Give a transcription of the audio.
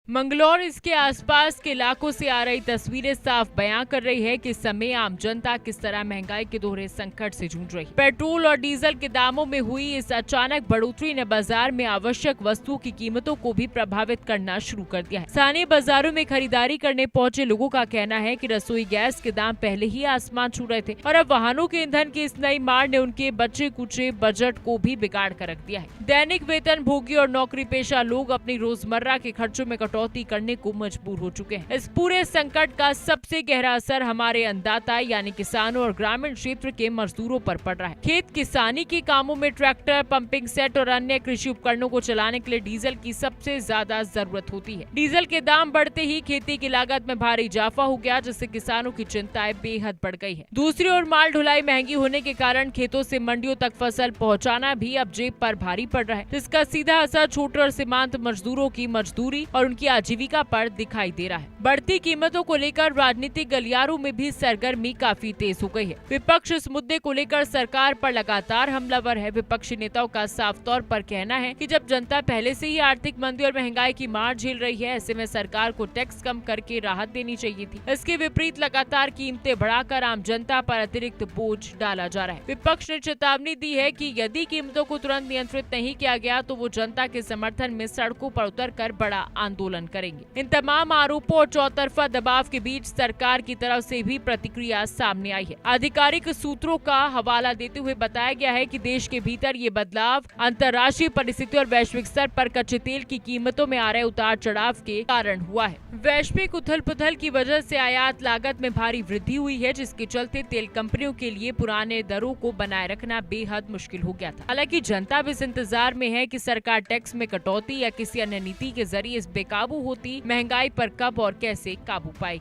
मंगलौर इसके आसपास के इलाकों से आ रही तस्वीरें साफ बयां कर रही है कि इस समय आम जनता किस तरह महंगाई के दोहरे संकट से जूझ रही है। पेट्रोल और डीजल के दामों में हुई इस अचानक बढ़ोतरी ने बाजार में आवश्यक वस्तुओं की कीमतों को भी प्रभावित करना शुरू कर दिया है। स्थानीय बाजारों में खरीदारी करने पहुंचे लोगों का कहना है कि रसोई गैस के दाम पहले ही आसमान छू रहे थे और अब वाहनों के ईंधन की इस नई मार ने उनके बचे कुचे बजट को भी बिगाड़ कर रख दिया है। दैनिक वेतन भोगी और नौकरी पेशा लोग अपनी रोजमर्रा के खर्चों में कटौती करने को मजबूर हो चुके हैं। इस पूरे संकट का सबसे गहरा असर हमारे अन्नदाता यानी किसानों और ग्रामीण क्षेत्र के मजदूरों पर पड़ रहा है। खेत किसानी के कामों में ट्रैक्टर, पंपिंग सेट और अन्य कृषि उपकरणों को चलाने के लिए डीजल की सबसे ज्यादा जरूरत होती है। डीजल के दाम बढ़ते ही खेती की लागत में भारी इजाफा हो गया, जिससे किसानों की चिंताएं बेहद बढ़ गई है। दूसरी ओर माल ढुलाई महंगी होने के कारण खेतों से मंडियों तक फसल पहुंचाना भी अब जेब पर भारी पड़ रहा है, जिसका सीधा असर छोटे और सीमांत मजदूरों की मजदूरी और उनकी आजीविका पर दिखाई दे रहा है। बढ़ती कीमतों को लेकर राजनीतिक गलियारों में भी सरगर्मी काफी तेज हो गई है। विपक्ष इस मुद्दे को लेकर सरकार पर लगातार हमलावर है। विपक्षी नेताओं का साफ तौर पर कहना है कि जब जनता पहले से ही आर्थिक मंदी और महंगाई की मार झेल रही है, ऐसे में सरकार को टैक्स कम करके राहत देनी चाहिए थी। इसके विपरीत लगातार कीमतें बढ़ाकर आम जनता पर अतिरिक्त बोझ डाला जा रहा है। विपक्ष ने चेतावनी दी है कि यदि कीमतों को तुरंत नियंत्रित नहीं किया गया तो वो जनता के समर्थन में सड़कों पर उतरकर बड़ा आंदोलन करेंगे। इन तमाम आरोपों और चौतरफा दबाव के बीच सरकार की तरफ से भी प्रतिक्रिया सामने आई है। आधिकारिक सूत्रों का हवाला देते हुए बताया गया है कि देश के भीतर ये बदलाव अंतर्राष्ट्रीय परिस्थितियों और वैश्विक स्तर पर कच्चे तेल की कीमतों में आ रहे उतार चढ़ाव के कारण हुआ है। वैश्विक उथल पुथल की वजह से आयात लागत में भारी वृद्धि हुई है, जिसके चलते तेल कंपनियों के लिए पुराने दरों को बनाए रखना बेहद मुश्किल हो गया था। हालांकि जनता भी इस इंतजार में है कि सरकार टैक्स में कटौती या किसी अन्य नीति के जरिए इस बेकाबू होती महंगाई पर कब और कैसे काबू पाएगी।